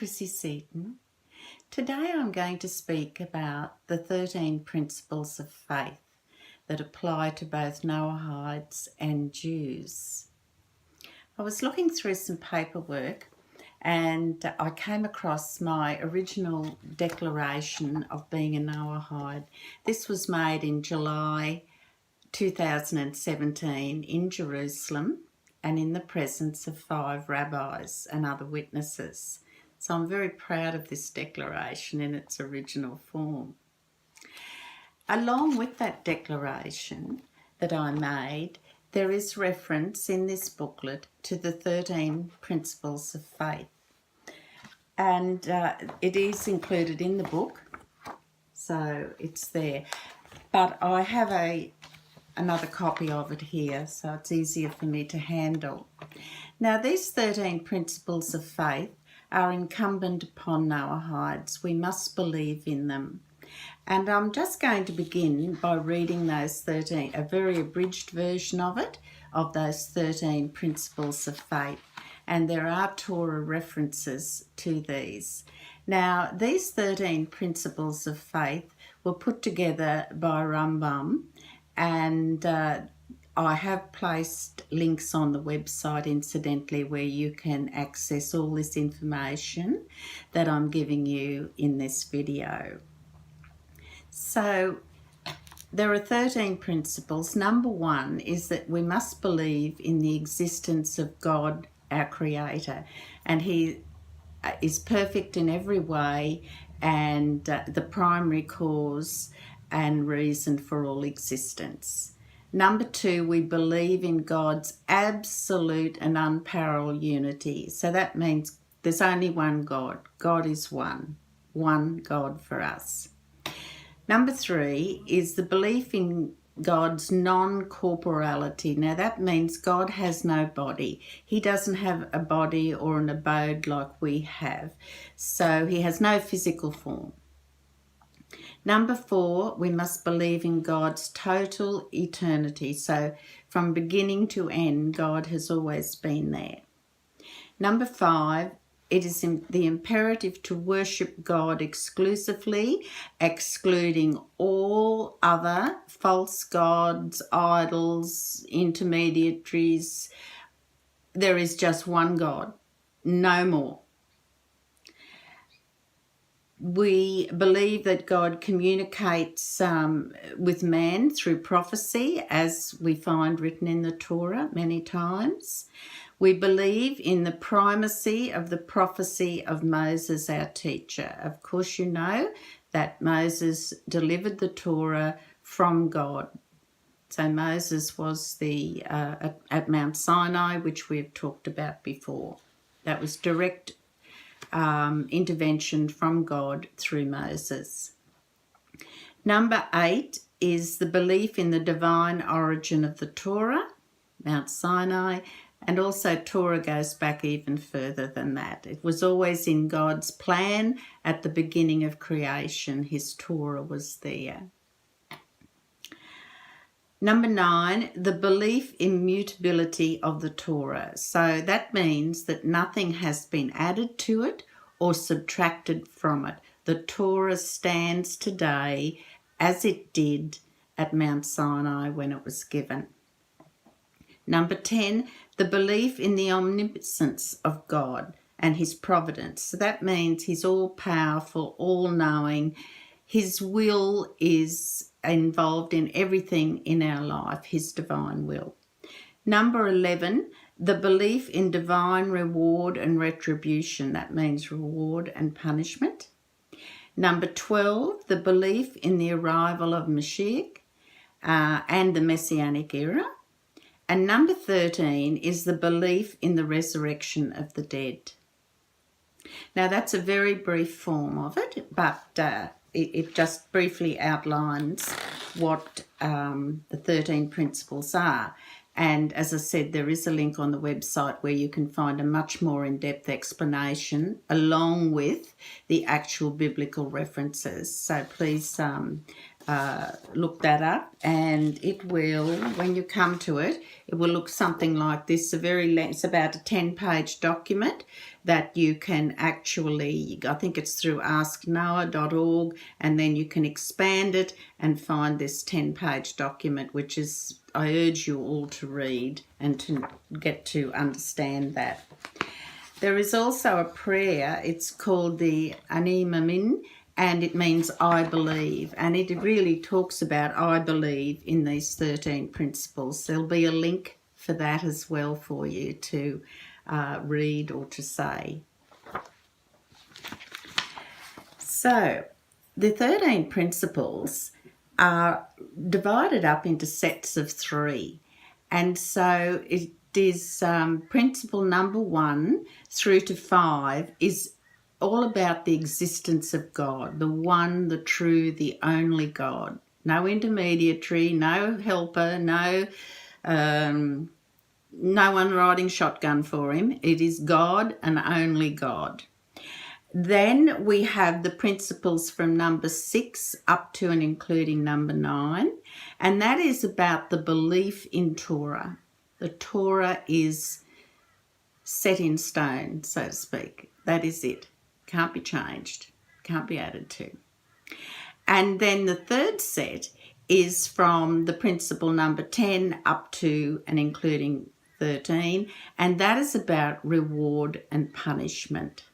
Chrissy Seaton. Today I'm going to speak about the 13 principles of faith that apply to both Noahides and Jews. I was looking through some paperwork and I came across my original declaration of being a Noahide. This was made in July 2017 in Jerusalem and in the presence of 5 rabbis and other witnesses. So I'm very proud of this declaration in its original form. Along with that declaration that I made, there is reference in this booklet to the 13 principles of faith. And it is included in the book, so it's there. But I have another copy of it here, so it's easier for me to handle. Now, these 13 principles of faith are incumbent upon Noahides. We must believe in them. And I'm just going to begin by reading those 13, a very abridged version of it, of those 13 principles of faith. And there are Torah references to these. Now, these 13 principles of faith were put together by Rambam, and I have placed links on the website, incidentally, where you can access all this information that I'm giving you in this video. So there are 13 principles. Number 1 is that we must believe in the existence of God, our Creator, and He is perfect in every way and the primary cause and reason for all existence. Number 2, we believe in God's absolute and unparalleled unity. So that means there's only one God. God is one God for us. Number 3 is the belief in God's non-corporality. Now that means God has no body. He doesn't have a body or an abode like we have. So he has no physical form. Number 4, we must believe in God's total eternity. So from beginning to end, God has always been there. Number 5, it is the imperative to worship God exclusively, excluding all other false gods, idols, intermediaries. There is just one God, no more. We believe that God communicates with man through prophecy, as we find written in the Torah many times. We believe in the primacy of the prophecy of Moses, our teacher. Of course, you know that Moses delivered the Torah from God. So Moses was at Mount Sinai, which we've talked about before. That was direct intervention from God through Moses. Number 8 is the belief in the divine origin of the Torah, Mount Sinai, and also Torah goes back even further than that. It was always in God's plan at the beginning of creation. His Torah was there. Number 9, the belief in mutability of the Torah. So that means that nothing has been added to it or subtracted from it. The Torah stands today as it did at Mount Sinai when it was given. Number 10, the belief in the omniscience of God and his providence. So that means he's all-powerful, all-knowing. His will is involved in everything in our life, his divine will. Number 11, the belief in divine reward and retribution. That means reward and punishment. Number 12, the belief in the arrival of Mashiach and the Messianic era. And number 13 is the belief in the resurrection of the dead. Now that's a very brief form of it, but it just briefly outlines what the 13 principles are. And as I said, there is a link on the website where you can find a much more in-depth explanation along with the actual biblical references. So please look that up, and it will, when you come to it, it will look something like this. It's about a 10-page document that you can actually, I think it's through asknoah.org, and then you can expand it and find this 10-page document, which is, I urge you all to read and to get to understand that. There is also a prayer. It's called the Animamin, and it means I believe. And it really talks about I believe in these 13 principles. There'll be a link for that as well for you to read or to say. So the 13 principles are divided up into sets of 3. And so it is principle number 1 through to 5 is all about the existence of God, the one, the true, the only God. No intermediary, no helper, no one riding shotgun for him. It is God and only God. Then we have the principles from number 6 up to and including number 9, and that is about the belief in Torah. The Torah is set in stone, so to speak. That is it. Can't be changed, can't be added to. And then the third set is from the principle number 10 up to and including 13, and that is about reward and punishment.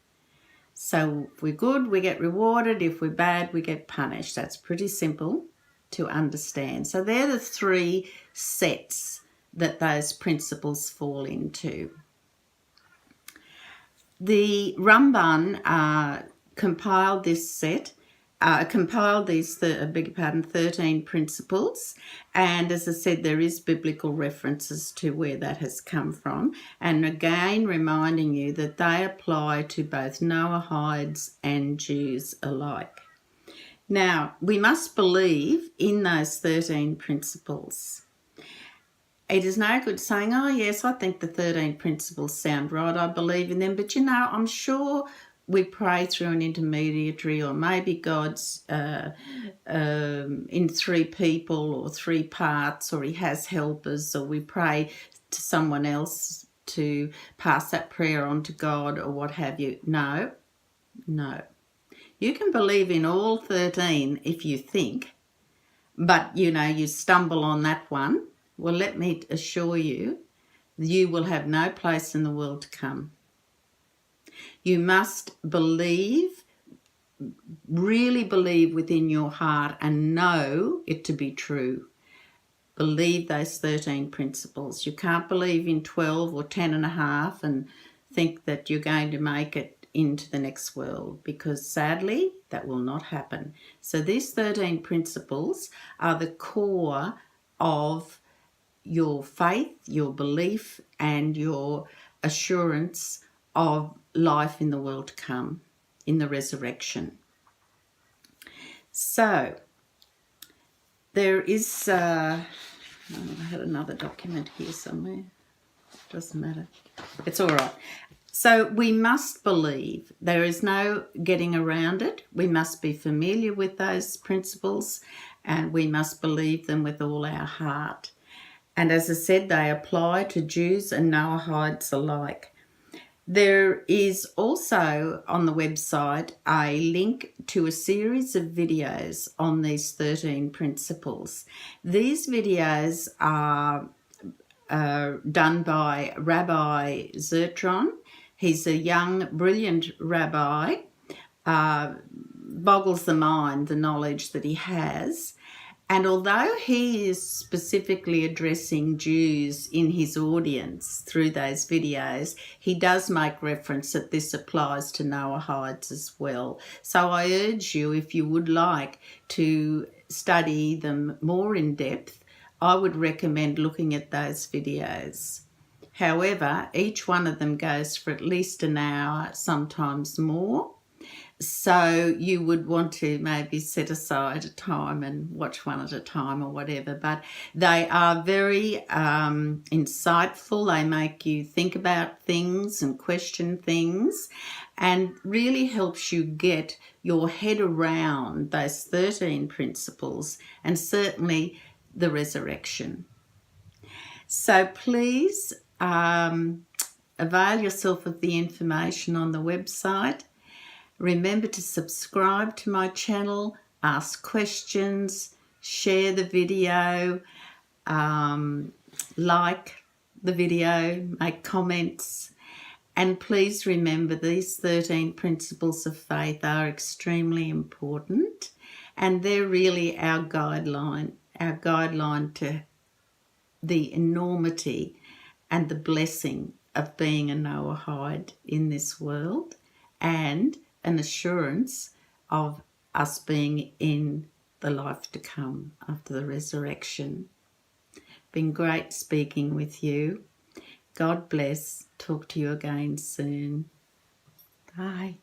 So if we're good, we get rewarded. If we're bad, we get punished. That's pretty simple to understand. So they're the 3 sets that those principles fall into. The Ramban compiled these 13 principles, and as I said, there is biblical references to where that has come from, and again reminding you that they apply to both Noahides and Jews alike. Now, we must believe in those 13 principles. It is no good saying, oh yes, I think the 13 principles sound right, I believe in them, but I'm sure we pray through an intermediary, or maybe God's in 3 people or 3 parts, or he has helpers, or we pray to someone else to pass that prayer on to God or what have you. No. You can believe in all 13 if you think, but you stumble on that one. Well, let me assure you, you will have no place in the world to come. You must believe, really believe within your heart and know it to be true. Believe those 13 principles. You can't believe in 12 or 10 and a half and think that you're going to make it into the next world, because sadly that will not happen. So these 13 principles are the core of your faith, your belief, and your assurance of life in the world to come, in the resurrection. So there is, I had another document here somewhere. Doesn't matter. It's all right. So we must believe. There is no getting around it. We must be familiar with those principles, and we must believe them with all our heart. And as I said, they apply to Jews and Noahides alike. There is also on the website a link to a series of videos on these 13 principles. These videos are done by Rabbi Zertron. He's a young, brilliant rabbi. Boggles the mind, the knowledge that he has. And although he is specifically addressing Jews in his audience through those videos, he does make reference that this applies to Noahides as well. So I urge you, if you would like to study them more in depth, I would recommend looking at those videos. However, each one of them goes for at least an hour, sometimes more. So you would want to maybe set aside a time and watch one at a time or whatever. But they are very insightful. They make you think about things and question things. and really helps you get your head around those 13 principles and certainly the resurrection. So please avail yourself of the information on the website. Remember to subscribe to my channel, ask questions, share the video, like the video, make comments, and please remember these 13 principles of faith are extremely important, and they're really our guideline to the enormity and the blessing of being a Noahide in this world, and an assurance of us being in the life to come after the resurrection. Been great speaking with you. God bless. Talk to you again soon. Bye.